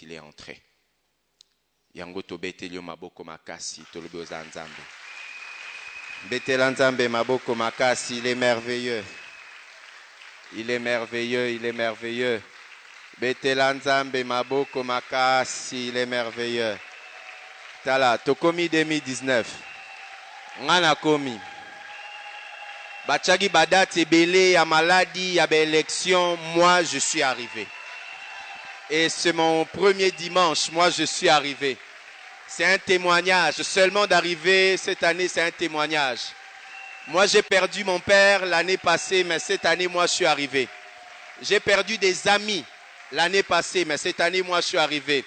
qu'il est entré. Yango to betelio maboko makasi tolobi oza nzambe. Betela nzambe maboko makasi, il est merveilleux. Il est merveilleux, il est merveilleux. Betela nzambe maboko makasi, il est merveilleux. Tala, tokomi 2019. Ngana komi. Bachagi badate ebele ya maladie, ya élection, moi je suis arrivé. Et c'est mon premier dimanche, moi je suis arrivé. C'est un témoignage, seulement d'arriver cette année, c'est un témoignage. Moi j'ai perdu mon père l'année passée, mais cette année, moi je suis arrivé. J'ai perdu des amis l'année passée, mais cette année, moi je suis arrivé.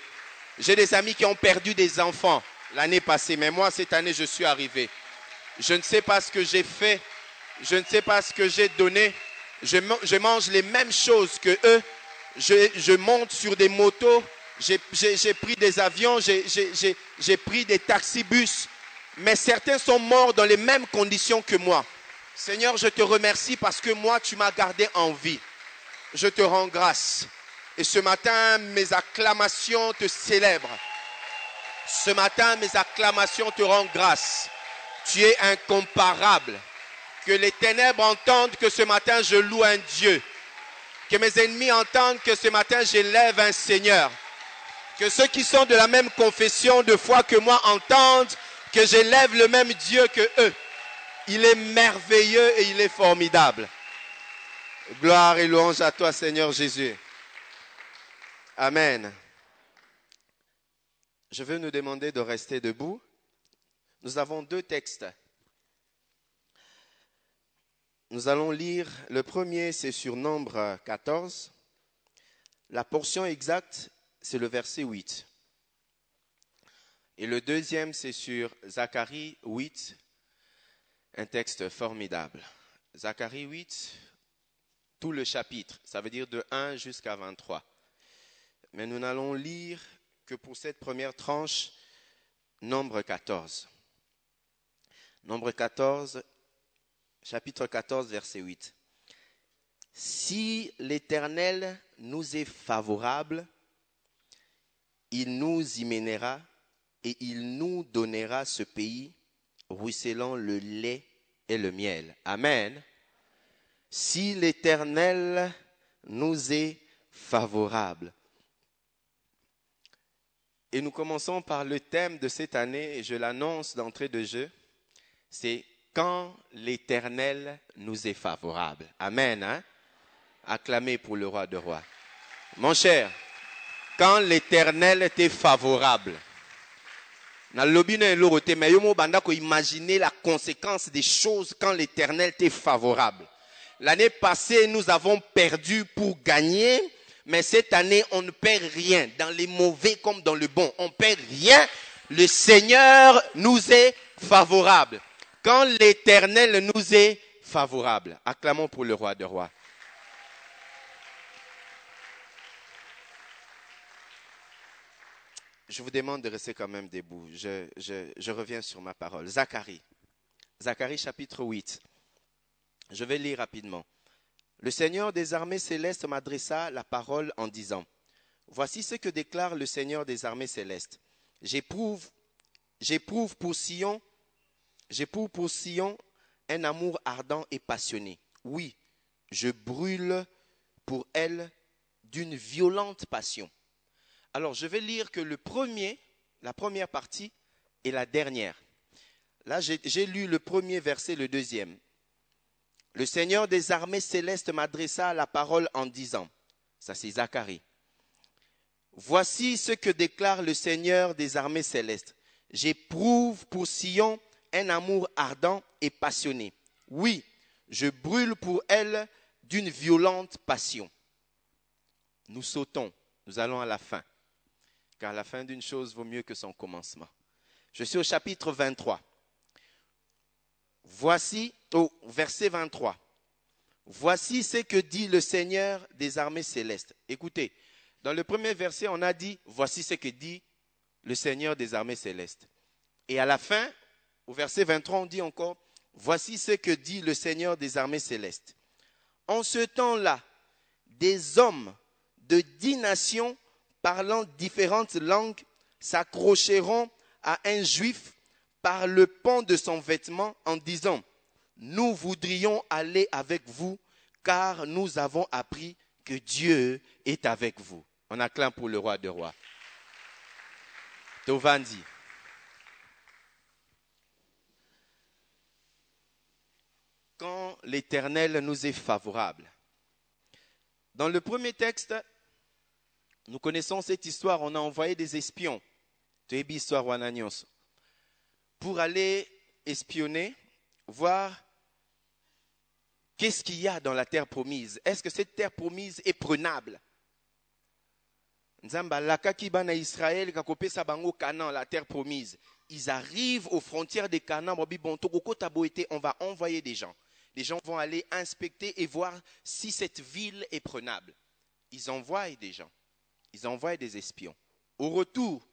J'ai des amis qui ont perdu des enfants l'année passée, mais moi cette année, je suis arrivé. Je ne sais pas ce que j'ai fait, je ne sais pas ce que j'ai donné. Je mange les mêmes choses que eux. Je monte sur des motos, j'ai pris des avions, j'ai pris des taxibus. Mais certains sont morts dans les mêmes conditions que moi. Seigneur, je te remercie parce que moi, tu m'as gardé en vie. Je te rends grâce. Et ce matin, mes acclamations te célèbrent. Ce matin, mes acclamations te rendent grâce. Tu es incomparable. Que les ténèbres entendent que ce matin, je loue un Dieu. Que mes ennemis entendent que ce matin, j'élève un Seigneur. Que ceux qui sont de la même confession de foi que moi entendent que j'élève le même Dieu que eux. Il est merveilleux et il est formidable. Gloire et louange à toi, Seigneur Jésus. Amen. Je veux nous demander de rester debout. Nous avons deux textes. Nous allons lire, le premier c'est sur Nombre 14. La portion exacte, c'est le verset 8. Et le deuxième c'est sur Zacharie 8, un texte formidable. Zacharie 8, tout le chapitre, ça veut dire de 1 jusqu'à 23. Mais nous n'allons lire que pour cette première tranche, Nombre 14. Nombre 14, chapitre 14, verset 8. Si l'Éternel nous est favorable, il nous y mènera et il nous donnera ce pays ruisselant le lait et le miel. Amen. Si l'Éternel nous est favorable. Et nous commençons par le thème de cette année, et je l'annonce d'entrée de jeu, c'est quand l'Éternel nous est favorable. Amen. Hein? Acclamez pour le roi de rois. Mon cher, quand l'Éternel t'est favorable, imaginez la conséquence des choses quand l'Éternel t'est favorable. L'année passée, nous avons perdu pour gagner, mais cette année, on ne perd rien, dans les mauvais comme dans le bon. On ne perd rien. Le Seigneur nous est favorable. Quand l'Éternel nous est favorable. Acclamons pour le roi de rois. Je vous demande de rester quand même debout. Je reviens sur ma parole. Zacharie. Zacharie chapitre 8. Je vais lire rapidement. Le Seigneur des armées célestes m'adressa la parole en disant, « Voici ce que déclare le Seigneur des armées célestes. J'éprouve pour Sion un amour ardent et passionné. Oui, je brûle pour elle d'une violente passion. » Alors, je vais lire que la première partie et la dernière. Là, j'ai lu le premier verset, le deuxième. Le Seigneur des armées célestes m'adressa la parole en disant, ça c'est Zacharie, voici ce que déclare le Seigneur des armées célestes. J'éprouve pour Sion un amour ardent et passionné. Oui, je brûle pour elle d'une violente passion. Nous sautons, nous allons à la fin, car la fin d'une chose vaut mieux que son commencement. Je suis au chapitre 23. Voici, au verset 23. Voici ce que dit le Seigneur des armées célestes. Écoutez, dans le premier verset, on a dit, voici ce que dit le Seigneur des armées célestes. Et à la fin, au verset 23, on dit encore, voici ce que dit le Seigneur des armées célestes. En ce temps-là, des hommes de 10 nations parlant différentes langues s'accrocheront à un juif par le pan de son vêtement en disant, nous voudrions aller avec vous car nous avons appris que Dieu est avec vous. On acclame pour le roi des rois. Tovandi. Quand l'Éternel nous est favorable. Dans le premier texte, nous connaissons cette histoire, on a envoyé des espions, pour aller espionner, voir qu'est-ce qu'il y a dans la terre promise. Est-ce que cette terre promise est prenable? Israël, la terre promise. Ils arrivent aux frontières des Canaan, on va envoyer des gens. Les gens vont aller inspecter et voir si cette ville est prenable. Ils envoient des gens. Ils envoient des espions. Au retour,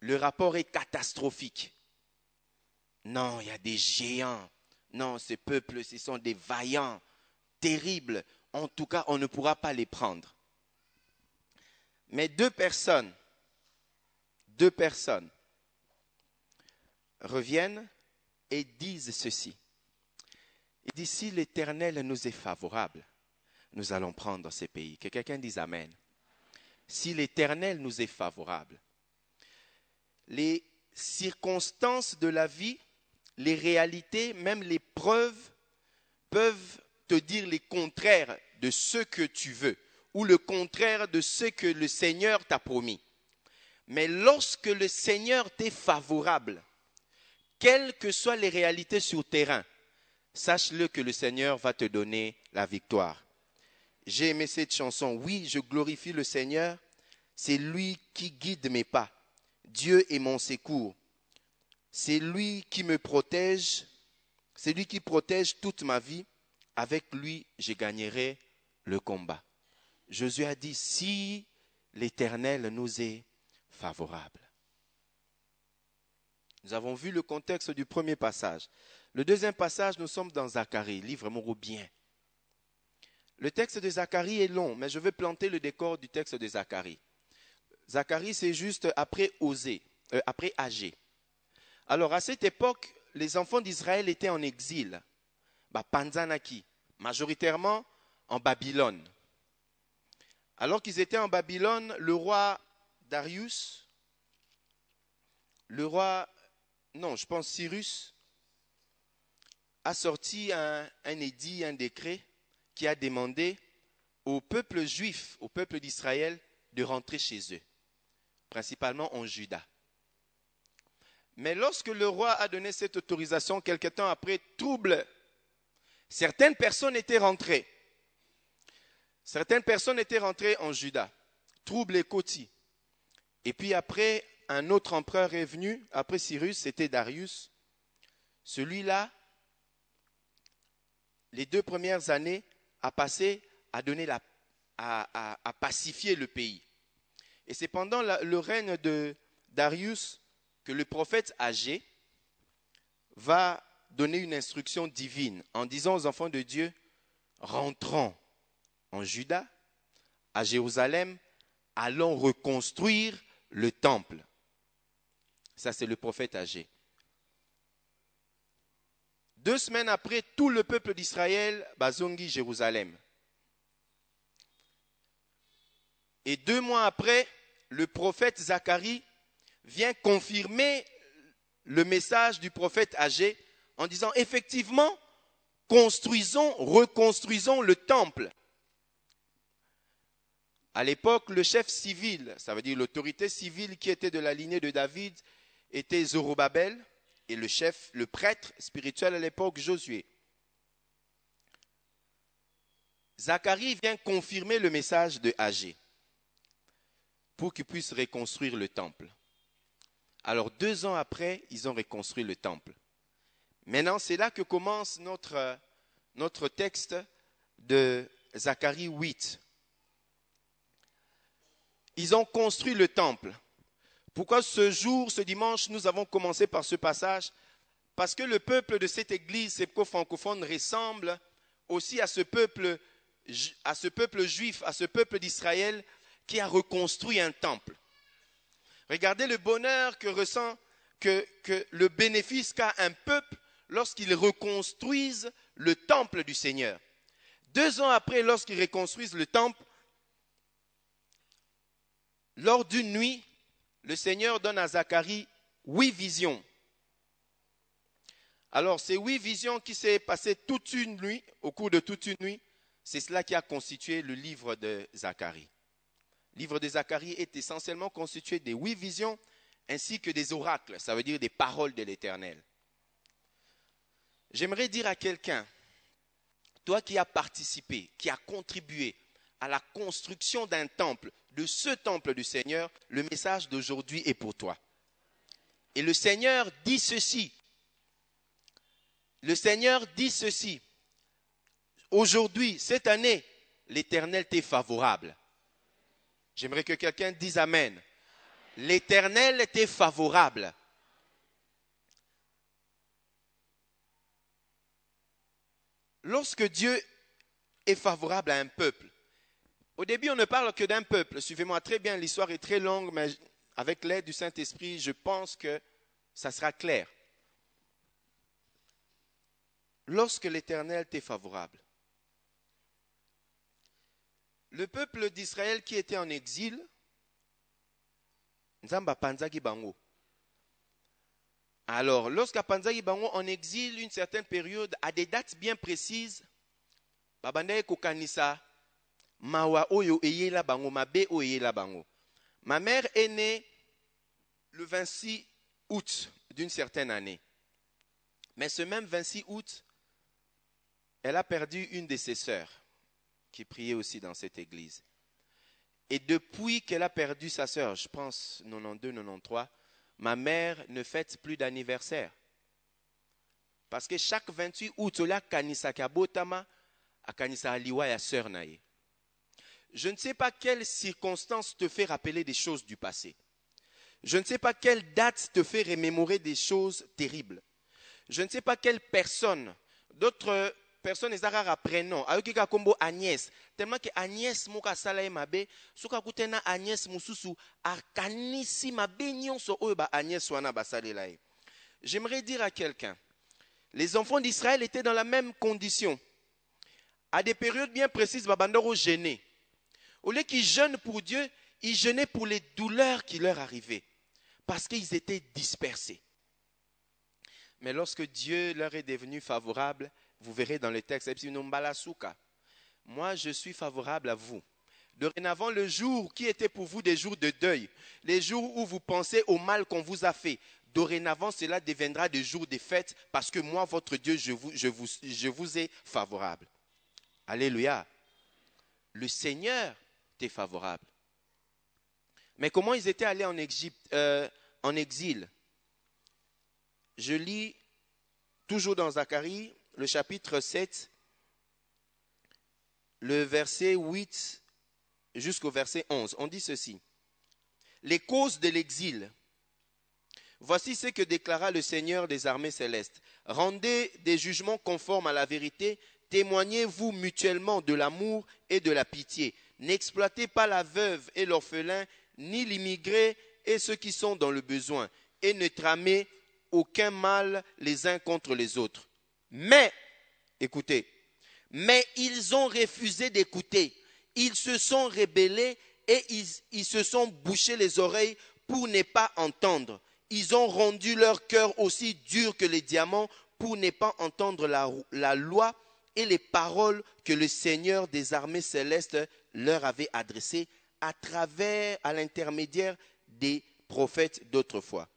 le rapport est catastrophique. Non, il y a des géants. Non, ce peuple, ce sont des vaillants, terribles. En tout cas, on ne pourra pas les prendre. Mais deux personnes reviennent et disent ceci. Il dit, si l'Éternel nous est favorable, nous allons prendre ces pays. Que quelqu'un dise Amen. Si l'Éternel nous est favorable, les circonstances de la vie, les réalités, même les preuves peuvent te dire les contraires de ce que tu veux ou le contraire de ce que le Seigneur t'a promis. Mais lorsque le Seigneur t'est favorable, quelles que soient les réalités sur terrain, sache-le que le Seigneur va te donner la victoire. J'ai aimé cette chanson. Oui, je glorifie le Seigneur. C'est lui qui guide mes pas. Dieu est mon secours. C'est lui qui me protège. C'est lui qui protège toute ma vie. Avec lui, je gagnerai le combat. Josué a dit, si l'Éternel nous est favorable. Nous avons vu le contexte du premier passage. Le deuxième passage, nous sommes dans Zacharie. Livre-moi bien. Le texte de Zacharie est long, mais je vais planter le décor du texte de Zacharie. Zacharie, c'est juste après après Agé. Alors, à cette époque, les enfants d'Israël étaient en exil. Panzanaki, majoritairement en Babylone. Alors qu'ils étaient en Babylone, le roi Darius, Cyrus, a sorti un édit, un décret qui a demandé au peuple juif, au peuple d'Israël, de rentrer chez eux, principalement en Juda. Mais lorsque le roi a donné cette autorisation, quelque temps après, trouble, certaines personnes étaient rentrées. Certaines personnes étaient rentrées en Juda, trouble et Koti. Et puis après, un autre empereur est venu, après Cyrus, c'était Darius. Celui-là, les 2 premières années, a passé à pacifier le pays. Et c'est pendant le règne de Darius que le prophète Agé va donner une instruction divine en disant aux enfants de Dieu, rentrons en Juda, à Jérusalem, allons reconstruire le temple. Ça, c'est le prophète Agé. 2 semaines après, tout le peuple d'Israël bazongi Jérusalem. Et 2 mois après, le prophète Zacharie vient confirmer le message du prophète Agé en disant effectivement, reconstruisons le temple. À l'époque, le chef civil, ça veut dire l'autorité civile qui était de la lignée de David, était Zorobabel. Et le prêtre spirituel à l'époque, Josué. Zacharie vient confirmer le message de Agé pour qu'il puisse reconstruire le temple. Alors 2 ans après, ils ont reconstruit le temple. Maintenant, c'est là que commence notre texte de Zacharie 8. Ils ont construit le temple. Pourquoi ce dimanche, nous avons commencé par ce passage? Parce que le peuple de cette église sépco-francophone ressemble aussi à ce peuple juif, à ce peuple d'Israël qui a reconstruit un temple. Regardez le bonheur que ressent, que le bénéfice qu'a un peuple lorsqu'ils reconstruisent le temple du Seigneur. 2 ans après, lorsqu'ils reconstruisent le temple, lors d'une nuit, le Seigneur donne à Zacharie 8 visions. Alors, ces 8 visions qui s'est passé toute une nuit, au cours de toute une nuit, c'est cela qui a constitué le livre de Zacharie. Le livre de Zacharie est essentiellement constitué des 8 visions ainsi que des oracles, ça veut dire des paroles de l'Éternel. J'aimerais dire à quelqu'un, toi qui as participé, qui as contribué à la construction d'un temple, de ce temple du Seigneur, le message d'aujourd'hui est pour toi. Et le Seigneur dit ceci. Le Seigneur dit ceci. Aujourd'hui, cette année, l'Éternel t'est favorable. J'aimerais que quelqu'un dise Amen. L'Éternel t'est favorable. Lorsque Dieu est favorable à un peuple, au début, on ne parle que d'un peuple. Suivez-moi très bien, l'histoire est très longue, mais avec l'aide du Saint-Esprit, je pense que ça sera clair. Lorsque l'Éternel t'est favorable, le peuple d'Israël qui était en exil, Nzamba Panzaki Bango. Alors, lorsqu'à Panzaki Bango en exil une certaine période, à des dates bien précises, Babanda Kokanisa, Mawa Oyo Eyela Bango, Mabe Oyela Bango. Ma mère est née le 26 août d'une certaine année. Mais ce même 26 août, elle a perdu une de ses sœurs qui priait aussi dans cette église. Et depuis qu'elle a perdu sa sœur, je pense 92-93, ma mère ne fête plus d'anniversaire. Parce que chaque 28 août, elle a kanisa kabotama, a kanisa aliwa ya sœur naye. Je ne sais pas quelle circonstance te fait rappeler des choses du passé. Je ne sais pas quelle date te fait remémorer des choses terribles. Je ne sais pas quelle personne, d'autres personnes, les arara prénom, ayokika kombo Agnès, tellement que Agnès moka salaye mabe, suka kutena Agnès mususu, arkanisi mabe nyonso oyo ba Agnès wana basalelaye. J'aimerais dire à quelqu'un, les enfants d'Israël étaient dans la même condition. À des périodes bien précises, babandoro gênaient. Au lieu qu'ils jeûnent pour Dieu, ils jeûnaient pour les douleurs qui leur arrivaient. Parce qu'ils étaient dispersés. Mais lorsque Dieu leur est devenu favorable, vous verrez dans le texte, moi je suis favorable à vous. Dorénavant, le jour qui était pour vous des jours de deuil, les jours où vous pensez au mal qu'on vous a fait, dorénavant cela deviendra des jours de fête parce que moi, votre Dieu, je vous ai favorable. Alléluia. Le Seigneur t'est favorable. Mais comment ils étaient allés en exil? Je lis toujours dans Zacharie, le chapitre 7, le verset 8 jusqu'au verset 11. On dit ceci. Les causes de l'exil. Voici ce que déclara le Seigneur des armées célestes. Rendez des jugements conformes à la vérité. Témoignez-vous mutuellement de l'amour et de la pitié. N'exploitez pas la veuve et l'orphelin, ni l'immigré et ceux qui sont dans le besoin. Et ne tramez aucun mal les uns contre les autres. Mais, écoutez, mais ils ont refusé d'écouter. Ils se sont rebellés et ils se sont bouchés les oreilles pour ne pas entendre. Ils ont rendu leur cœur aussi dur que les diamants pour ne pas entendre la loi et les paroles que le Seigneur des armées célestes leur avait adressées à l'intermédiaire des prophètes d'autrefois.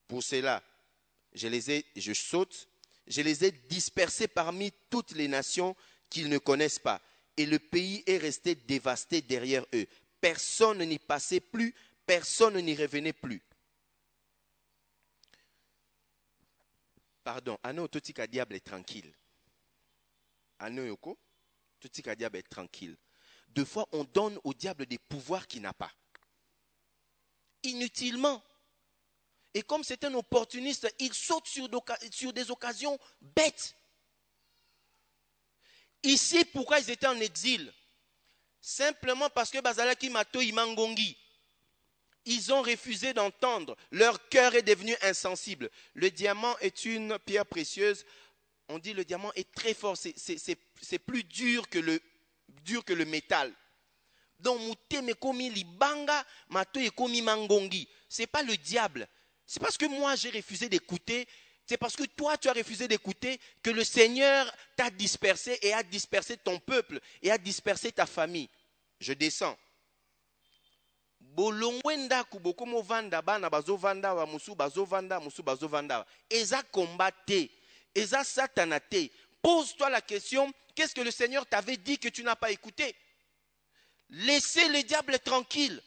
Pour cela, je les ai dispersés parmi toutes les nations qu'ils ne connaissent pas. Et le pays est resté dévasté derrière eux. Personne n'y passait plus, personne n'y revenait plus. Pardon, Ano Totika Diable est tranquille. Ano Yoko, Totika Diable est tranquille. Deux fois, on donne au diable des pouvoirs qu'il n'a pas. Inutilement. Et comme c'est un opportuniste, il saute sur des occasions bêtes. Ici, pourquoi ils étaient en exil? Simplement parce que bazalaki mato imangongi. Ils ont refusé d'entendre. Leur cœur est devenu insensible. Le diamant est une pierre précieuse. On dit le diamant est très fort. C'est plus dur que le métal. Donc, muteme komi libanga, mato komi mangongi. Ce n'est pas le diable. C'est parce que moi, j'ai refusé d'écouter. C'est parce que toi, tu as refusé d'écouter que le Seigneur t'a dispersé et a dispersé ton peuple et a dispersé ta famille. Je descends. Bolongwenda kubokomo vanda bana bazo vanda wa musu bazo vanda. Eza combatté, eza satanaté. Pose-toi la question, qu'est-ce que le Seigneur t'avait dit que tu n'as pas écouté? Laissez le diable tranquille.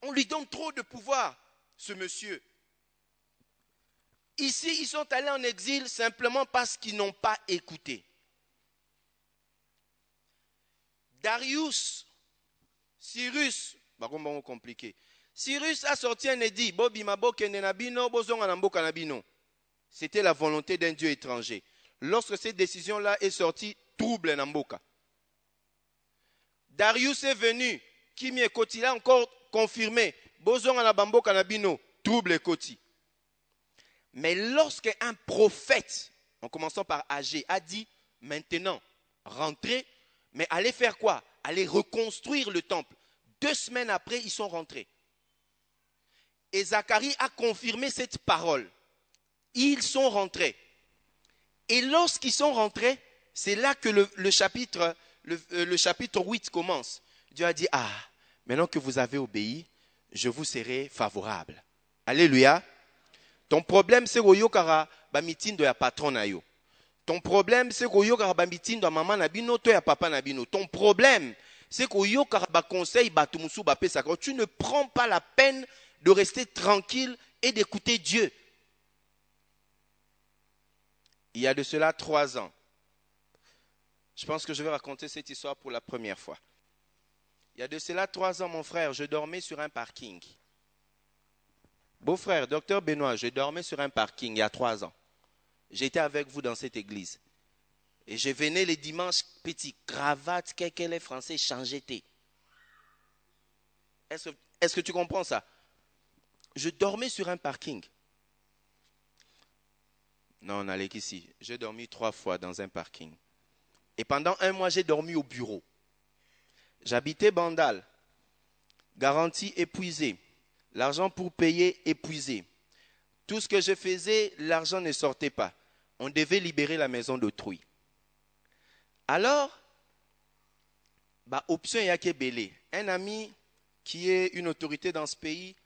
On lui donne trop de pouvoir, ce monsieur. Ici, ils sont allés en exil simplement parce qu'ils n'ont pas écouté. Darius, Cyrus, compliqué. Cyrus a sorti un édit. C'était la volonté d'un Dieu étranger. Lorsque cette décision-là est sortie, trouble Namboka. Darius est venu. Kimi Ekoti l'a encore confirmé. Trouble Ekoti. Mais lorsque un prophète, en commençant par Agé, a dit maintenant, rentrez, mais allez faire quoi? Allez reconstruire le temple. 2 semaines après, ils sont rentrés. Et Zacharie a confirmé cette parole. Ils sont rentrés. Et lorsqu'ils sont rentrés, c'est là que le chapitre 8 commence. Dieu a dit, maintenant que vous avez obéi, je vous serai favorable. Alléluia. Ton problème, c'est que yokara bamitindo ya patron na yo. Ton problème, c'est que yokara bamitindo ya maman na bino to ya papa na bino. Ton problème, c'est que yokara ba conseil batumusu ba pesa. Tu ne prends pas la peine de rester tranquille et d'écouter Dieu. Il y a de cela 3 ans. Je pense que je vais raconter cette histoire pour la première fois. Il y a de cela 3 ans, mon frère, je dormais sur un parking. Beau-frère, docteur Benoît, je dormais sur un parking il y a 3 ans. J'étais avec vous dans cette église. Et je venais les dimanches, petit cravate, quel est français, changé thé. Est-ce que tu comprends ça? Je dormais sur un parking. Non, on allait qu'ici. J'ai dormi 3 fois dans un parking. Et pendant 1 mois, j'ai dormi au bureau. J'habitais Bandal. Garantie épuisée. L'argent pour payer épuisé. Tout ce que je faisais, l'argent ne sortait pas. On devait libérer la maison d'autrui. Alors, option yake belé. Un ami qui est une autorité dans ce pays,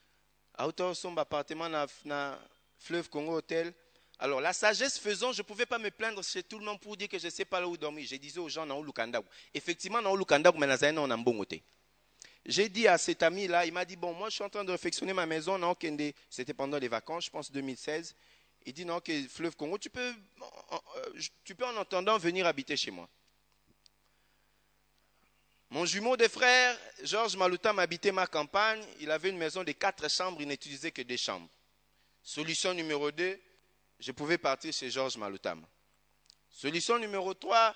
a autorisé son appartement dans Fleuve Congo Hotel. Alors, la sagesse faisant, je ne pouvais pas me plaindre chez tout le monde pour dire que je ne sais pas là où dormir. Je disais aux gens, dans Lukandagou. Effectivement, dans Lukandagou, mais dans un bon côté. J'ai dit à cet ami-là, il m'a dit, bon, moi je suis en train de réfectionner ma maison, c'était pendant les vacances, je pense 2016. Il dit, non, que Fleuve Congo, tu peux en attendant venir habiter chez moi. Mon jumeau de frère, Georges Maloutam, habitait ma campagne. Il avait une maison de 4 chambres, il n'utilisait que 2 chambres. Solution numéro 2, je pouvais partir chez Georges Maloutam. Solution numéro 3,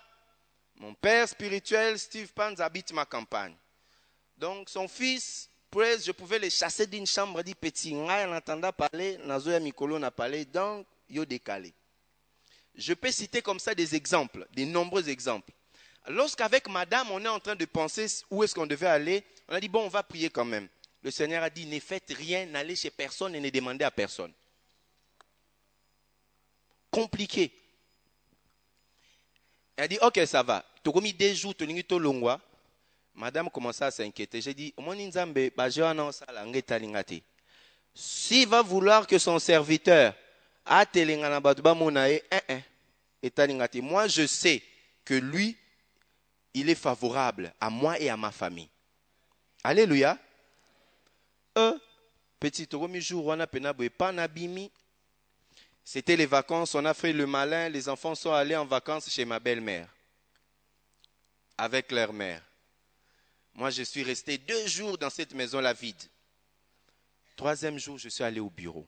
mon père spirituel, Steve Panz, habite ma campagne. Donc, son fils, Praise, je pouvais les chasser d'une chambre, dit petit, en entendant parler, Nazoya Mikolo n'a parlé, donc, yo décalé. Je peux citer comme ça des exemples, des nombreux exemples. Lorsqu'avec madame, on est en train de penser où est-ce qu'on devait aller, on a dit, bon, on va prier quand même. Le Seigneur a dit, ne faites rien, n'allez chez personne et ne demandez à personne. Compliqué. Elle a dit, ok, ça va. Tu as commis 2 jours, tu as tout longwa. Madame commençait à s'inquiéter. J'ai dit, s'il va vouloir que son serviteur a moi je sais que lui, il est favorable à moi et à ma famille. Alléluia. Petit jour, on a pas nabimi. C'était les vacances, on a fait le malin. Les enfants sont allés en vacances chez ma belle-mère. Avec leur mère. Moi, je suis resté 2 jours dans cette maison-là vide. 3e jour, je suis allé au bureau.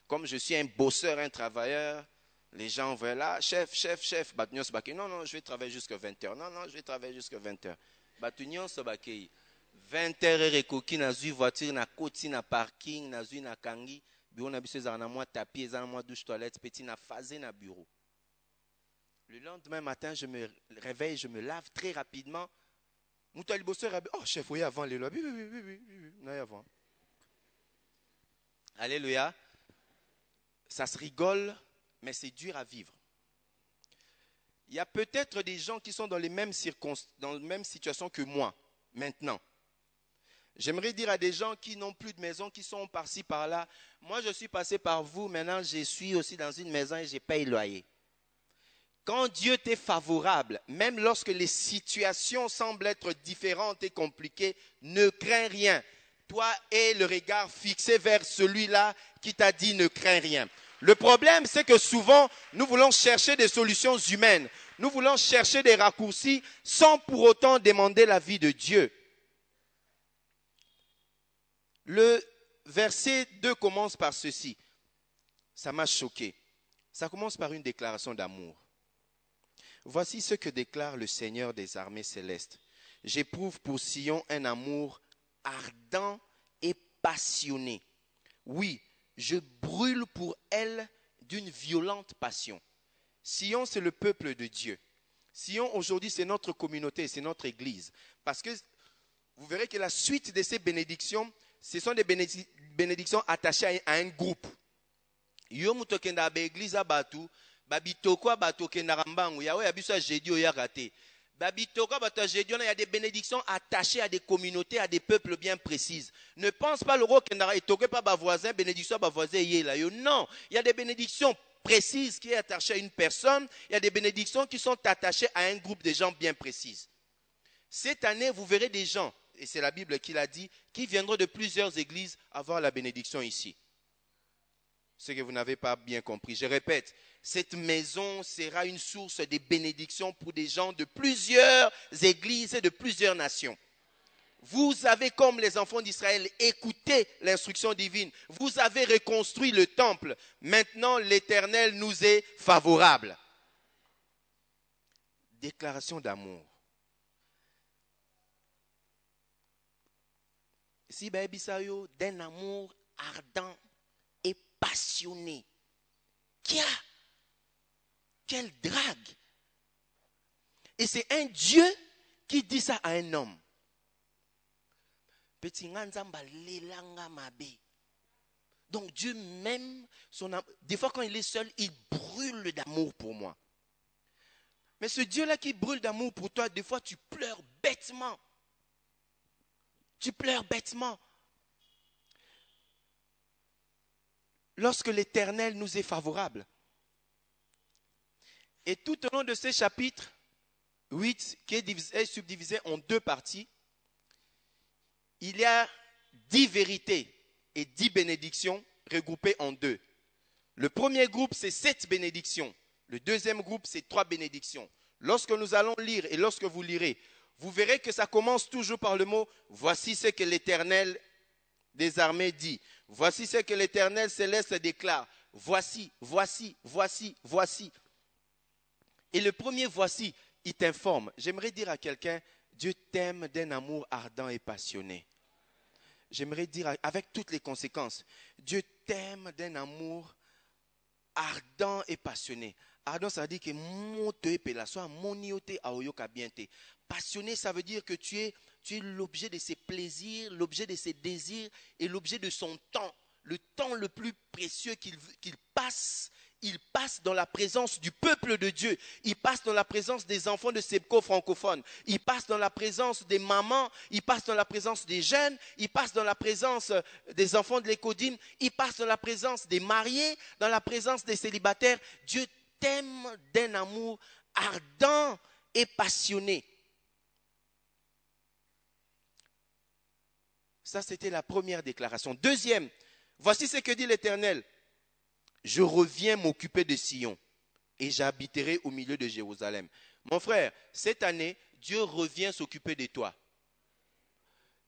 Comme je suis un bosseur, un travailleur, Les gens vont là, chef, non, je vais travailler jusqu'à 20h. Non, je vais travailler jusqu'à 20h. 20h et coquille, na zui voiture, na côté, na parking, na zui na kangi. Bureau na biso na moi tapis, na moi douche toilette, petit na phasé na bureau. Le lendemain matin, je me réveille, je me lave très rapidement. Moutali bosseur, oh chef, oui avant les lois. Oui, non avant. Alléluia. Ça se rigole, mais c'est dur à vivre. Il y a peut-être des gens qui sont dans les mêmes circonstances, dans la même situation que moi, maintenant. J'aimerais dire à des gens qui n'ont plus de maison, qui sont par-ci, par-là, moi je suis passé par vous, maintenant je suis aussi dans une maison et je paye le loyer. Quand Dieu t'est favorable, même lorsque les situations semblent être différentes et compliquées, ne crains rien. Toi aie le regard fixé vers celui-là qui t'a dit ne crains rien. Le problème, c'est que souvent, nous voulons chercher des solutions humaines. Nous voulons chercher des raccourcis sans pour autant demander l'avis de Dieu. Le verset 2 commence par ceci. Ça m'a choqué. Ça commence par une déclaration d'amour. Voici ce que déclare le Seigneur des armées célestes. J'éprouve pour Sion un amour ardent et passionné. Oui, je brûle pour elle d'une violente passion. Sion, c'est le peuple de Dieu. Sion, aujourd'hui, c'est notre communauté, c'est notre église. Parce que vous verrez que la suite de ces bénédictions, ce sont des bénédictions attachées à un groupe. Yo mutokenda ba église abatu, babitoko abatu kenda rambangu, yawe yabiso jeudi oyakate. Babitoko abatu jeudi, il y a des bénédictions attachées à des communautés, à des peuples bien précises. Ne pense pas le roi kenda etoke pas ba voisin, bénédiction ba voisin yela yo. Non, il y a des bénédictions précises qui est attachée à une personne, il y a des bénédictions qui sont attachées à un groupe de gens bien précises. Cette année, vous verrez des gens, et c'est la Bible qui l'a dit, qui viendront de plusieurs églises avoir la bénédiction ici. Ce que vous n'avez pas bien compris. Je répète, cette maison sera une source de bénédiction pour des gens de plusieurs églises et de plusieurs nations. Vous avez, comme les enfants d'Israël, écouté l'instruction divine. Vous avez reconstruit le temple. Maintenant, l'Éternel nous est favorable. Déclaration d'amour. Si Baïbisayo, d'un amour ardent et passionné. Quelle drague. Et c'est un Dieu qui dit ça à un homme. Donc Dieu m'aime, des fois quand il est seul, il brûle d'amour pour moi. Mais ce Dieu-là qui brûle d'amour pour toi, des fois tu pleures bêtement. Tu pleures bêtement. Lorsque l'Éternel nous est favorable. Et tout au long de ces chapitres 8, qui est subdivisé en deux parties, il y a 10 vérités et 10 bénédictions regroupées en deux. Le premier groupe, c'est 7 bénédictions. Le deuxième groupe, c'est 3 bénédictions. Lorsque nous allons lire et lorsque vous lirez, vous verrez que ça commence toujours par le mot « Voici ce que l'Éternel des armées dit. Voici ce que l'Éternel céleste déclare. Voici, voici, voici, voici. » Et le premier « voici », il t'informe. J'aimerais dire à quelqu'un, Dieu t'aime d'un amour ardent et passionné. J'aimerais dire avec toutes les conséquences, Dieu t'aime d'un amour ardent et passionné. Ardent, ça veut dire que passionné, ça veut dire que tu es l'objet de ses plaisirs, l'objet de ses désirs et l'objet de son temps. Le temps le plus précieux qu'il passe. Il passe dans la présence du peuple de Dieu. Il passe dans la présence des enfants de Sebco francophones. Il passe dans la présence des mamans. Il passe dans la présence des jeunes. Il passe dans la présence des enfants de l'Écodine. Il passe dans la présence des mariés, dans la présence des célibataires. Dieu t'aime d'un amour ardent et passionné. Ça, c'était la première déclaration. Deuxième, voici ce que dit l'Éternel. Je reviens m'occuper de Sion et j'habiterai au milieu de Jérusalem. Mon frère, cette année, Dieu revient s'occuper de toi.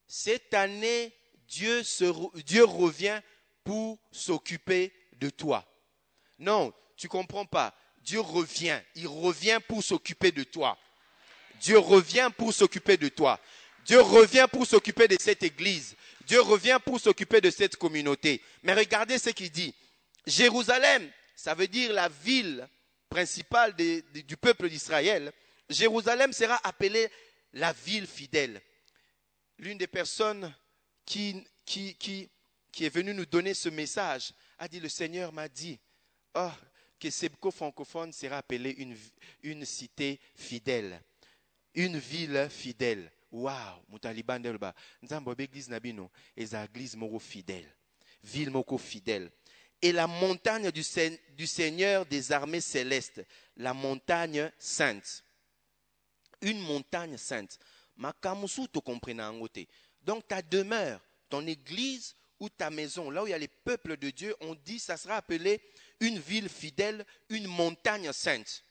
Cette année, Dieu revient pour s'occuper de toi. Non, tu ne comprends pas. Dieu revient. Il revient pour s'occuper de toi. Dieu revient pour s'occuper de toi. Dieu revient pour s'occuper de cette église. Dieu revient pour s'occuper de cette communauté. Mais regardez ce qu'il dit. Jérusalem, ça veut dire la ville principale du peuple d'Israël. Jérusalem sera appelée la ville fidèle. L'une des personnes qui est venue nous donner ce message a dit, le Seigneur m'a dit que Sebco francophone sera appelée une cité fidèle. Une ville fidèle. Waouh, Moutaliban Delba. Nzambo église nabino, église moko fidèle. Ville moko fidèle. Et la montagne du Seigneur des armées célestes, la montagne sainte. Une montagne sainte. Makamusu te comprenne en côté. Donc ta demeure, ton église ou ta maison, là où il y a les peuples de Dieu, on dit ça sera appelé une ville fidèle, une montagne sainte.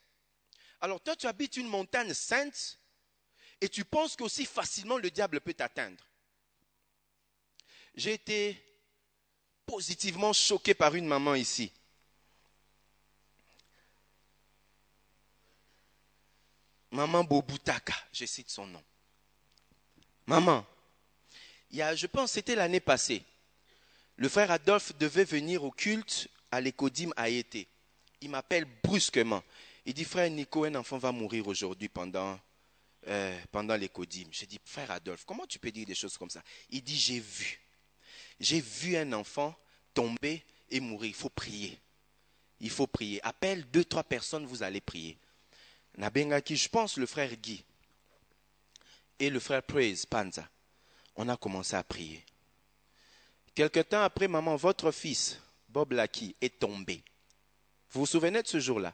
Alors toi tu habites une montagne sainte et tu penses qu'aussi facilement le diable peut t'atteindre. J'ai été positivement choqué par une maman ici. Maman Bobutaka, je cite son nom. Maman, je pense que c'était l'année passée. Le frère Adolphe devait venir au culte à l'Écodim à Été. Il m'appelle brusquement. Il dit, frère Nico, un enfant va mourir aujourd'hui pendant l'Écodim. Je dis, frère Adolphe, comment tu peux dire des choses comme ça? Il dit, j'ai vu un enfant tomber et mourir. Il faut prier. Il faut prier. Appelle 2-3 personnes, vous allez prier. Nabengaki, je pense le frère Guy et le frère Praise Panza. On a commencé à prier. Quelque temps après, maman, votre fils, Bob Laki, est tombé. Vous vous souvenez de ce jour-là?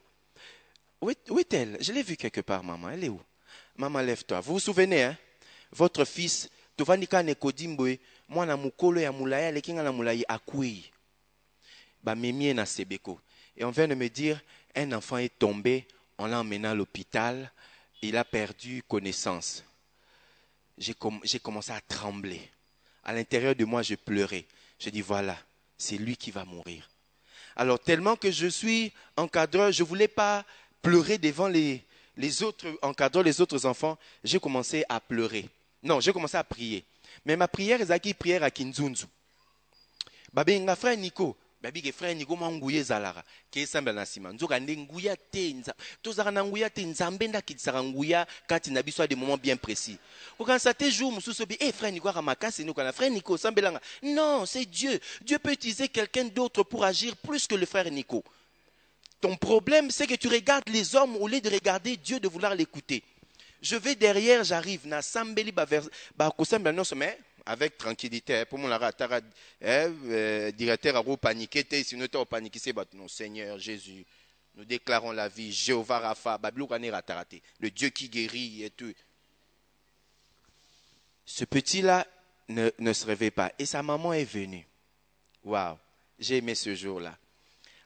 Où est-elle? Je l'ai vue quelque part, maman. Elle est où? Maman, lève-toi. Vous vous souvenez, hein? Votre fils, Tovanika Nekodimboe, moi na mukolo ya mulaya, lekinga na mulaya akui. Ba memie na sebeko. Et on vient de me dire, un enfant est tombé, on l'a emmené à l'hôpital, il a perdu connaissance. J'ai commencé à trembler. À l'intérieur de moi, je pleurais. Je dis, voilà, c'est lui qui va mourir. Alors, tellement que je suis encadreur, je ne voulais pas pleurer devant les autres encadreurs, les autres enfants. J'ai commencé à pleurer. Non, j'ai commencé à prier. Mais ma prière, c'est une prière à Kinzunzu. Babi, nga frère Nico. Babi, que frère Nico, mangouye zalara. Qui semble na sima. Nzoka nguya te nza. Tozara na nguya te nzambenda kitsara nguya kati na biso à des moments bien précis. Quand ça te joue, mususu bi, frère Nico ramakasi nous kana frère Nico sambelanga. Non, c'est Dieu. Dieu peut utiliser quelqu'un d'autre pour agir plus que le frère Nico. Ton problème, c'est que tu regardes les hommes au lieu de regarder Dieu, de vouloir l'écouter. Je vais derrière, j'arrive. Na sambeli ba kosambela non mais avec tranquillité. Pour mon directeur a paniqué, sinon tu as paniqué, c'est non Seigneur Jésus. Nous déclarons la vie. Jéhovah Rapha, le Dieu qui guérit et tout. Ce petit-là ne se réveille pas. Et sa maman est venue. Waouh, j'ai aimé ce jour-là.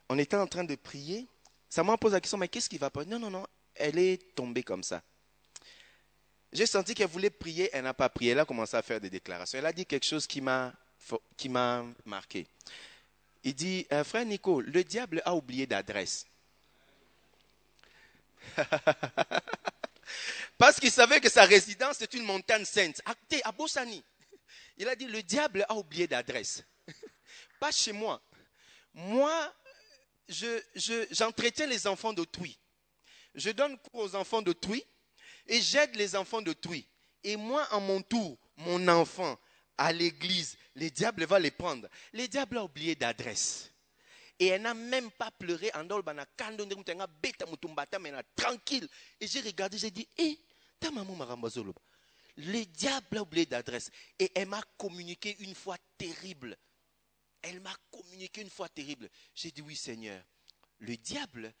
On était en train de prier. Sa maman pose la question, mais qu'est-ce qui va pas? Non, elle est tombée comme ça. J'ai senti qu'elle voulait prier, elle n'a pas prié. Elle a commencé à faire des déclarations. Elle a dit quelque chose qui m'a marqué. Il dit, frère Nico, le diable a oublié d'adresse. Parce qu'il savait que sa résidence est une montagne sainte. À Bossani. Il a dit, le diable a oublié d'adresse. Pas chez moi. Moi, j'entretiens les enfants d'autrui. Je donne cours aux enfants d'autrui et j'aide les enfants d'autrui. Et moi, en mon tour, mon enfant, à l'église, le diable va les prendre. Le diable a oublié d'adresse. Et elle n'a même pas pleuré. Tranquille. Et j'ai regardé, j'ai dit, ta maman marambazolo. Le diable a oublié d'adresse. Et elle m'a communiqué une fois terrible. Elle m'a communiqué une fois terrible. J'ai dit, oui Seigneur, le diable,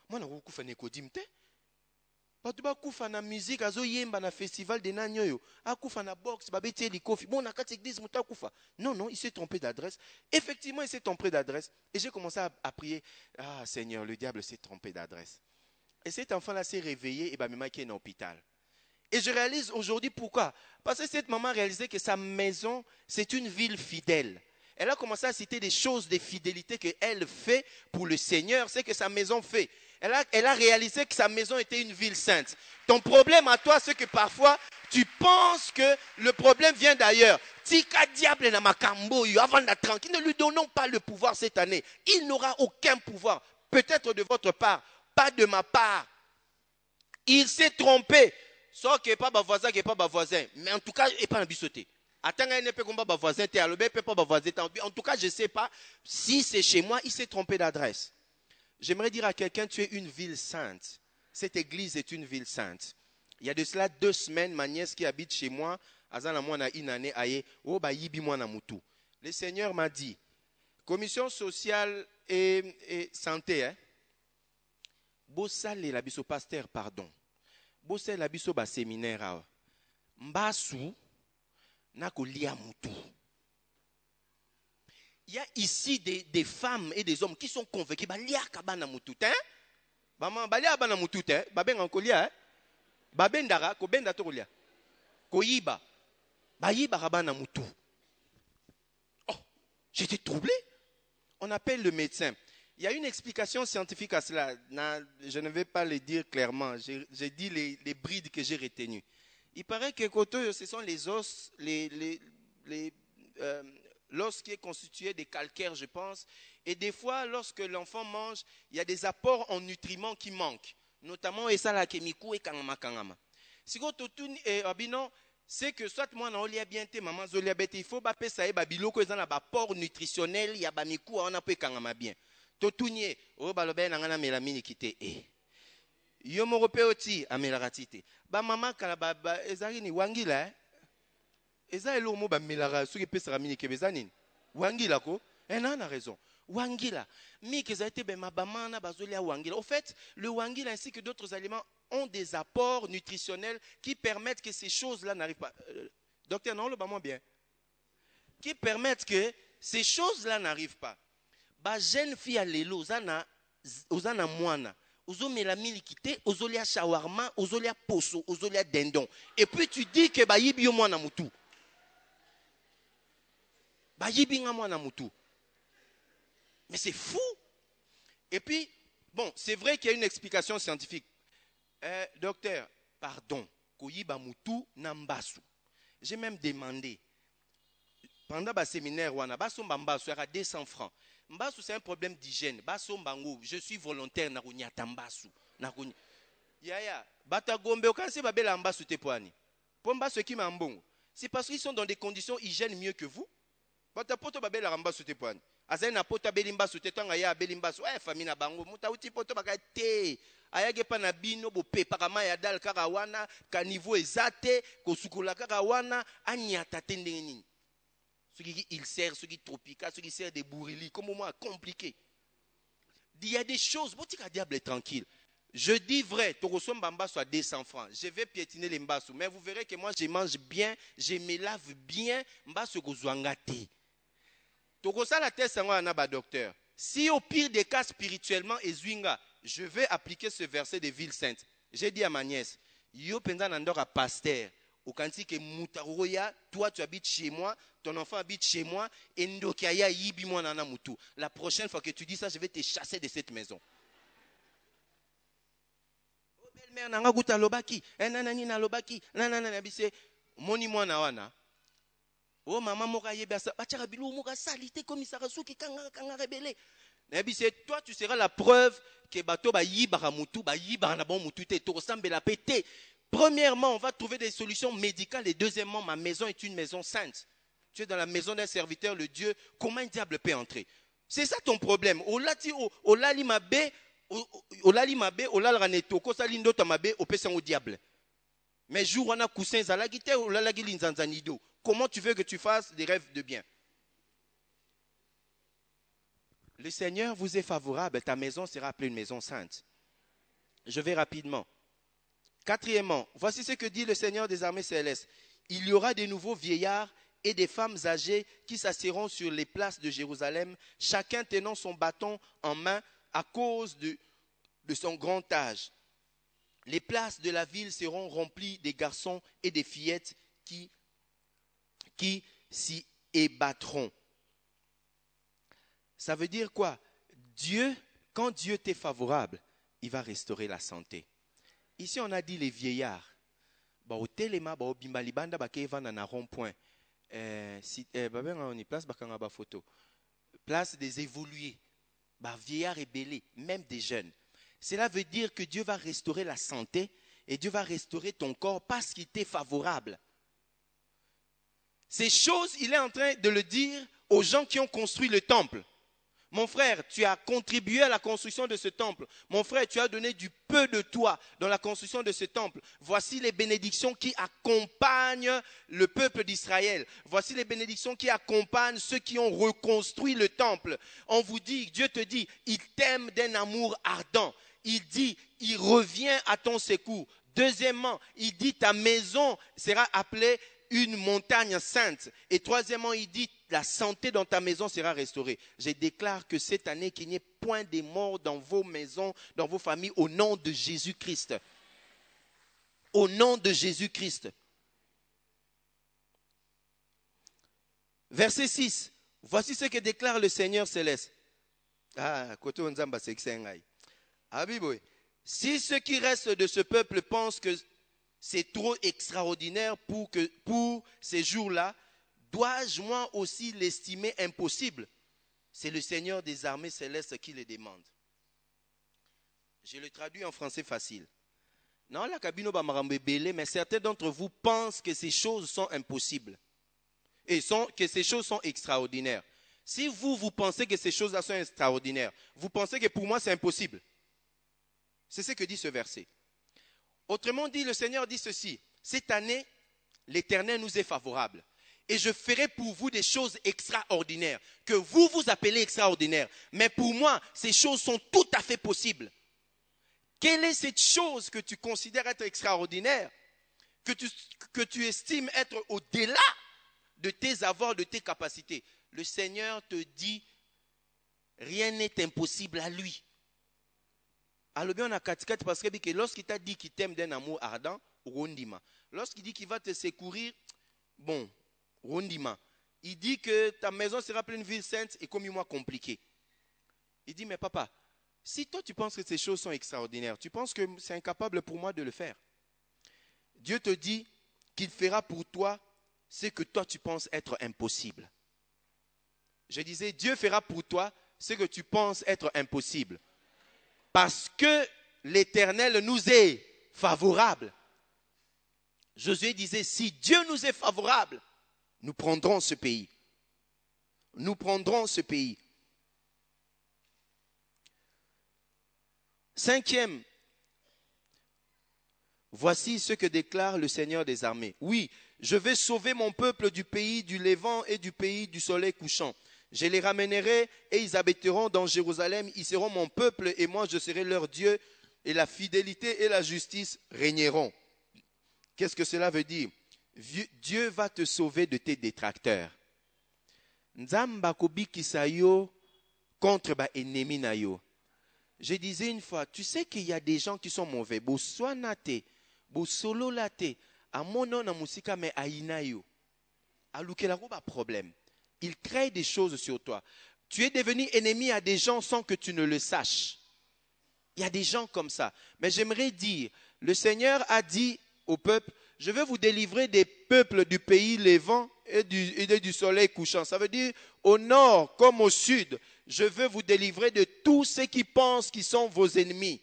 moi je ne sais pas si je na musique, na festival de nanyoyo, na boxe, non, il s'est trompé d'adresse. Effectivement, il s'est trompé d'adresse. Et j'ai commencé à prier, ah Seigneur, le diable s'est trompé d'adresse. Et cet enfant-là s'est réveillé et maman qui est dans l'hôpital. Et je réalise aujourd'hui pourquoi. Parce que cette maman a réalisé que sa maison, c'est une ville fidèle. Elle a commencé à citer des choses de fidélité qu'elle fait pour le Seigneur, c'est que sa maison fait. Elle a réalisé que sa maison était une ville sainte. Ton problème à toi, c'est que parfois, tu penses que le problème vient d'ailleurs. Tika diable na makambo, avant d'être tranquille, ne lui donnons pas le pouvoir cette année. Il n'aura aucun pouvoir. Peut-être de votre part, pas de ma part. Il s'est trompé. Soit qu'il n'est pas ma voisin, qu'il n'est pas ma voisin. Mais en tout cas, il n'est pas un bissoté. En tout cas, je ne sais pas si c'est chez moi, il s'est trompé d'adresse. J'aimerais dire à quelqu'un, tu es une ville sainte. Cette église est une ville sainte. Il y a de cela 2 semaines, ma nièce qui habite chez moi, le Seigneur m'a dit, commission sociale et santé, bossale la biso pasteur, pardon. Bossale la biso ba séminaire, mbasu na kolia mutu. Il y a ici des femmes et des hommes qui sont convaincus. Balia kabana mutu, hein? Maman, balia kabana mutu, hein? Baben ankolia, hein? Baben dara, ko benda tokolia. Koyiba. Bayiba kabana mutu. Oh, j'étais troublé. On appelle le médecin. Il y a une explication scientifique à cela. Je ne vais pas le dire clairement. J'ai dit les brides que j'ai retenues. Il paraît que ce sont les os, l'os qui est constitué de calcaire, je pense. Et des fois, lorsque l'enfant mange, il y a des apports en nutriments qui manquent. Notamment, la kemiku et kangama kangama. Si vous c'est que soit moi, bien maman, il faut que ça ait un apport nutritionnel, il y a un miku, on a peu kangama bien. Totunye, balobe nangana melamine kite e. Yo mo ropeoti amelaratite. Ba mama kala ba ezali ni wangila. Eza elo mo ba melara soki pesa mini kebezanini. Wangila ko? Na raison. Wangila. Mi que ça a été ben mabamana bazolia wangila. Au fait, le wangila ainsi que d'autres aliments ont des apports nutritionnels qui permettent que ces choses-là n'arrivent pas. Docteur, non, le bas bien. Qui permettent que ces choses-là n'arrivent pas. Ba jeune fille à l'élo, ozana moana, ozomela milikite, ozolia shawarma, ozolia poso, ozolia dindon. Et puis tu dis que ba yibi yo moana mutu. Ba yibi nga moana mutu. Mais c'est fou. Et puis, bon, c'est vrai qu'il y a une explication scientifique. Docteur, pardon, koyiba mutu nambasu. J'ai même demandé, pendant le séminaire, il y a 200 francs. Mbasu, c'est un problème d'hygiène. Je suis volontaire. Yaya, Batagombe, Mbasu Tepoani. Pour Mbasu qui m'ambon. C'est parce qu'ils sont dans des conditions hygiène mieux que vous. Batapoto Babela Mbasu Tepoani. Azena Pota Belimbasu Tetanga ya Belimbasu. Famille na bango. Mutauti Poto Bakate. Ayage Panabino, Bope, Parama Yadal Karawana, Kanivo Ezate, Kosukula Karawana, Anyata Tendeni. Ce qui il sert, ce qui est tropical, ce qui sert des bourrilis, comme au moins compliqué. Il y a des choses, votre diable est tranquille. Je dis vrai, Torosom Bamba soit 200 francs. Je vais piétiner les mbassou, mais vous verrez que moi je mange bien, je me lave bien, mbassou gozwangate. Torosa la tête sango docteur. Si au pire des cas spirituellement ezwinga, je vais appliquer ce verset de Ville Sainte. J'ai dit à ma nièce, yo penza nandora pasteur. Au kanti que mutaroya, toi tu habites chez moi, ton enfant habite chez moi, et ndokiaya yibi moi nana mutu. La prochaine fois que tu dis ça, je vais te chasser de cette maison. Oh belle-mère nanga guta lobaki, nanani na lobaki, nanana bise moni moi na wana. Oh maman moka yebasa, bachara bilou moka salite comme ça rasuki kanga rebelle. Bise toi tu seras la preuve que bato ba yiba mutu, ba yiba na bon mutu te to ressemble la pété. Premièrement, on va trouver des solutions médicales. Et deuxièmement, ma maison est une maison sainte. Tu es dans la maison d'un serviteur, le Dieu. Comment un diable peut entrer? C'est ça ton problème. Mais jour on a coussin zalagite ou lalagi linzanzanido. Comment tu veux que tu fasses des rêves de bien? Le Seigneur vous est favorable. Ta maison sera appelée une maison sainte. Je vais rapidement. Quatrièmement, voici ce que dit le Seigneur des armées célestes. Il y aura de nouveaux vieillards et des femmes âgées qui s'assieront sur les places de Jérusalem, chacun tenant son bâton en main à cause de son grand âge. Les places de la ville seront remplies des garçons et des fillettes qui s'y ébattront. Ça veut dire quoi? Dieu, quand Dieu t'est favorable, il va restaurer la santé. Ici, on a dit les vieillards. Au téléma, au bimbalibanda, na rond-point. On y place photo. Place des évolués. Vieillards et bélés, même des jeunes. Cela veut dire que Dieu va restaurer la santé et Dieu va restaurer ton corps parce qu'il t'est favorable. Ces choses, il est en train de le dire aux gens qui ont construit le temple. Mon frère, tu as contribué à la construction de ce temple. Mon frère, tu as donné du peu de toi dans la construction de ce temple. Voici les bénédictions qui accompagnent le peuple d'Israël. Voici les bénédictions qui accompagnent ceux qui ont reconstruit le temple. On vous dit, Dieu te dit, il t'aime d'un amour ardent. Il dit, il revient à ton secours. Deuxièmement, il dit, ta maison sera appelée une montagne sainte. Et troisièmement, il dit, la santé dans ta maison sera restaurée. Je déclare que cette année, qu'il n'y ait point de morts dans vos maisons, dans vos familles, au nom de Jésus-Christ. Au nom de Jésus-Christ. Verset 6. Voici ce que déclare le Seigneur céleste. Si ceux qui restent de ce peuple pensent que c'est trop extraordinaire pour ces jours-là, dois-je moi aussi l'estimer impossible? C'est le Seigneur des armées célestes qui le demande. Je le traduis en français facile. Non, la cabine va me belé, mais certains d'entre vous pensent que ces choses sont impossibles et que ces choses sont extraordinaires. Si vous pensez que ces choses-là sont extraordinaires, vous pensez que pour moi c'est impossible. C'est ce que dit ce verset. Autrement dit, le Seigneur dit ceci, cette année, l'Éternel nous est favorable. Et je ferai pour vous des choses extraordinaires, que vous appelez extraordinaires. Mais pour moi, ces choses sont tout à fait possibles. Quelle est cette chose que tu considères être extraordinaire, que tu estimes être au-delà de tes avoirs, de tes capacités? Le Seigneur te dit, rien n'est impossible à lui. Alors bien on a katikati parce que lorsqu'il t'a dit qu'il t'aime d'un amour ardent, rondima. Lorsqu'il dit qu'il va te secourir, bon, rondima. Il dit que ta maison sera pleine de ville sainte et comme moi compliqué. Il dit mais papa, si toi tu penses que ces choses sont extraordinaires, tu penses que c'est incapable pour moi de le faire. Dieu te dit qu'il fera pour toi ce que toi tu penses être impossible. Je disais Dieu fera pour toi ce que tu penses être impossible. Parce que l'Éternel nous est favorable. Josué disait, si Dieu nous est favorable, nous prendrons ce pays. Nous prendrons ce pays. Cinquième, voici ce que déclare le Seigneur des armées. Oui, je vais sauver mon peuple du pays du Levant et du pays du soleil couchant. Je les ramènerai et ils habiteront dans Jérusalem. Ils seront mon peuple et moi je serai leur Dieu. Et la fidélité et la justice régneront. Qu'est-ce que cela veut dire? Dieu va te sauver de tes détracteurs. Nzamba kobikisa yo contre ba ennemi na yo. Je disais une fois, tu sais qu'il y a des gens qui sont mauvais. Bo soanate, bo solo late, amono na musika me aina yo. Alukela ko ba problème. Il crée des choses sur toi. Tu es devenu ennemi à des gens sans que tu ne le saches. Il y a des gens comme ça. Mais j'aimerais dire, le Seigneur a dit au peuple, je vais vous délivrer des peuples du pays levant et du soleil couchant. Ça veut dire au nord comme au sud, je veux vous délivrer de tous ceux qui pensent qu'ils sont vos ennemis.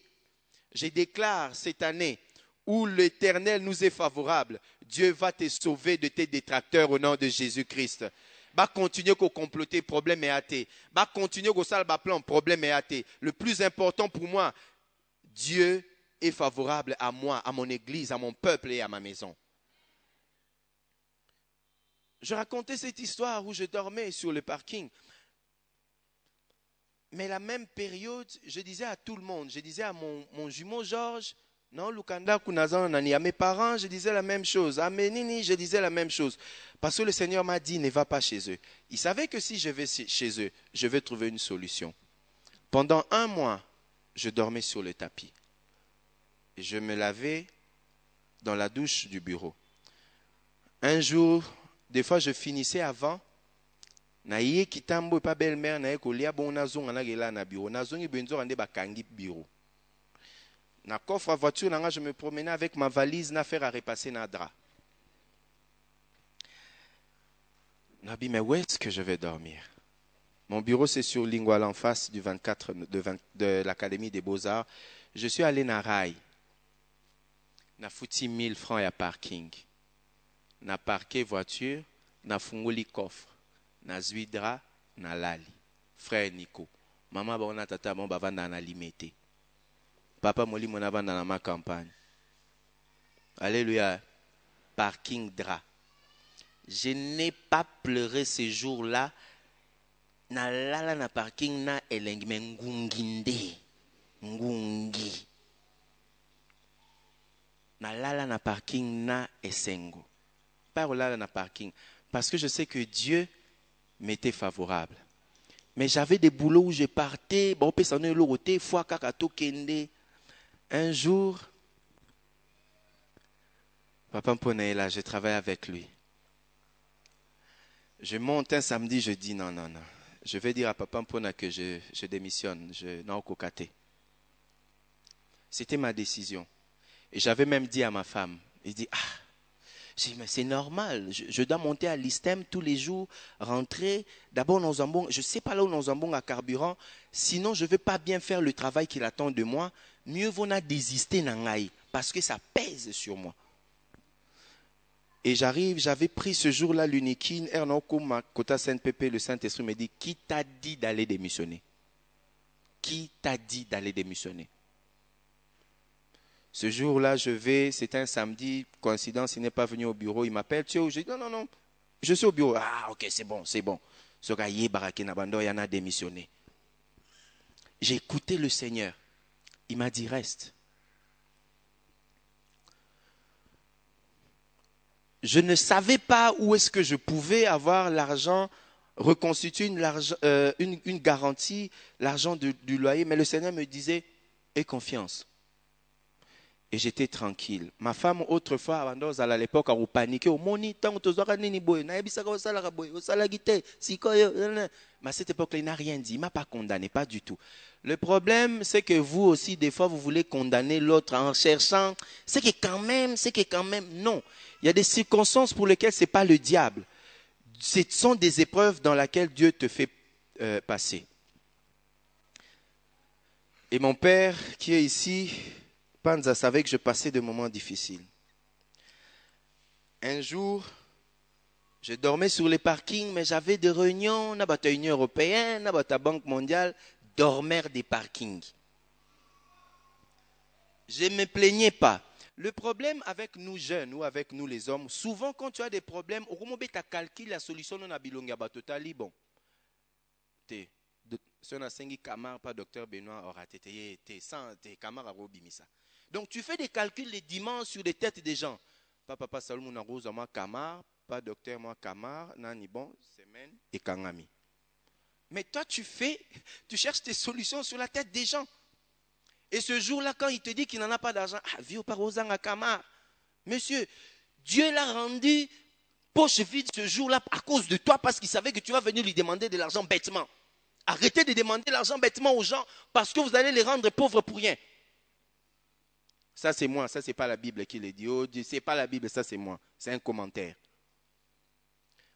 Je déclare cette année où l'Éternel nous est favorable, Dieu va te sauver de tes détracteurs au nom de Jésus-Christ. Va continuer à comploter, problème est athée. Va continuer à salba plan, problème est athée. Le plus important pour moi, Dieu est favorable à moi, à mon église, à mon peuple et à ma maison. Je racontais cette histoire où je dormais sur le parking. Mais la même période, je disais à tout le monde, je disais à mon jumeau Georges, non, Lukanda Kunazan Nani, à mes parents, je disais la même chose. À mes nini, je disais la même chose. Parce que le Seigneur m'a dit, ne va pas chez eux. Il savait que si je vais chez eux, je vais trouver une solution. Pendant 1 mois, je dormais sur le tapis. Je me lavais dans la douche du bureau. Un jour, des fois je finissais avant, Na ye kitambo pa belle-mère na ye kolia bon nazonga na gela na bureau. Nazongi benzo ande bakangi bureau. Na coffre à voiture nanga je me promenais avec ma valise na faire à repasser na drap. Nabi mais où est-ce que je vais dormir? Mon bureau c'est sur Lingual en face du 24 de l'Académie des Beaux-Arts. Je suis allé na Rai. Na fouti 1000 francs à parking. Na parqué voiture, na fungoli coffre. Na zuidra, na lali. Frère Nico. Maman ba tata bon ba vanda na limité. Papa moli mona vanda na ma campagne. Alléluia. Parking drap. Je n'ai pas pleuré ce jour-là. Na lala na parking na elengi ngunginde. Ngungi. Na lala na parking na esengo. Pas lala na parking. Parce que je sais que Dieu m'était favorable. Mais j'avais des boulots où je partais. Bon, fois kakato kende. Un jour, Papa Mpona est là, je travaille avec lui. Je monte un samedi, je dis non. Je vais dire à Papa Mpona que je démissionne. Je n'ai aucun. C'était ma décision. Et j'avais même dit à ma femme, il dit, j'ai dit, mais c'est normal, je dois monter à l'ISTEM tous les jours, rentrer, d'abord dans un bon, je ne sais pas là où dans un bon à carburant, sinon je ne vais pas bien faire le travail qu'il attend de moi, mieux vaut na désister nangaï, parce que ça pèse sur moi. Et j'arrive, j'avais pris ce jour-là l'uniquine, Ernoko, Kota Saint-Pépé, le Saint-Esprit me dit, qui t'a dit d'aller démissionner? Qui t'a dit d'aller démissionner? Ce jour-là, je vais, c'est un samedi, coïncidence, il n'est pas venu au bureau, il m'appelle, tu es où? Je dis non, je suis au bureau. Ah, ok, c'est bon. Ce gars, il en a démissionné. J'ai écouté le Seigneur. Il m'a dit, reste. Je ne savais pas où est-ce que je pouvais avoir l'argent, reconstituer une garantie, l'argent du loyer, mais le Seigneur me disait, aie confiance. Et j'étais tranquille. Ma femme, autrefois, à l'époque, a paniqué. Mais à cette époque-là, il n'a rien dit. Il ne m'a pas condamné, pas du tout. Le problème, c'est que vous aussi, des fois, vous voulez condamner l'autre en cherchant. C'est que quand même, non. Il y a des circonstances pour lesquelles ce n'est pas le diable. Ce sont des épreuves dans lesquelles Dieu te fait passer. Et mon père, qui est ici, Panza savait que je passais des moments difficiles. Un jour, je dormais sur les parkings, mais j'avais des réunions, dans la Union européenne, dans la Banque mondiale, dormir des parkings. Je ne me plaignais pas. Le problème avec nous jeunes ou avec nous les hommes, souvent quand tu as des problèmes, au moment où tu calcules la solution, on a bilonga batotali bon. Si on a 5 camarades, pas docteur Benoît aura été sans tes camarades à Robimisa. Donc tu fais des calculs les dimanches sur les têtes des gens. Papa Salomon na rose moi camar, pas docteur moi camar, nani bon semaine et kangami. Mais toi tu cherches tes solutions sur la tête des gens. Et ce jour-là quand il te dit qu'il n'en a pas d'argent, vieux parozang à camar. Monsieur, Dieu l'a rendu poche vide ce jour-là à cause de toi parce qu'il savait que tu vas venir lui demander de l'argent bêtement. Arrêtez de demander l'argent bêtement aux gens parce que vous allez les rendre pauvres pour rien. Ça c'est moi, ça c'est pas la Bible qui le dit. Oh Dieu, c'est pas la Bible, ça c'est moi. C'est un commentaire.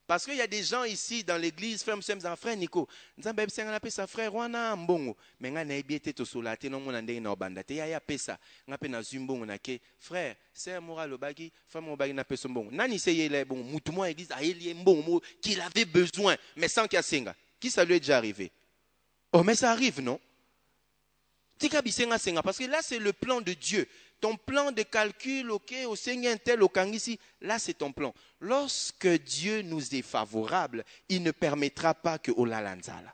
Parce qu'il y a des gens ici dans l'église, frère Nico, frère wana mbongo, mais nga na ebiete to solate no mona ndenge na obandate ya pesa, nga pe na zumbongo na ke, frère, c'est moral lobagi, frère mo bagi na pesa mbongo. Nani seye le bon, mutu mo église a elie mbongo qu'il avait besoin, mais sans qu'il y a senga. Qui ça lui est déjà arrivé? Oh mais ça arrive non? Parce que là c'est le plan de Dieu. Ton plan de calcul, ok, au Seigneur tel, au Kangisi, là c'est ton plan. Lorsque Dieu nous est favorable, il ne permettra pas que Olalanzala.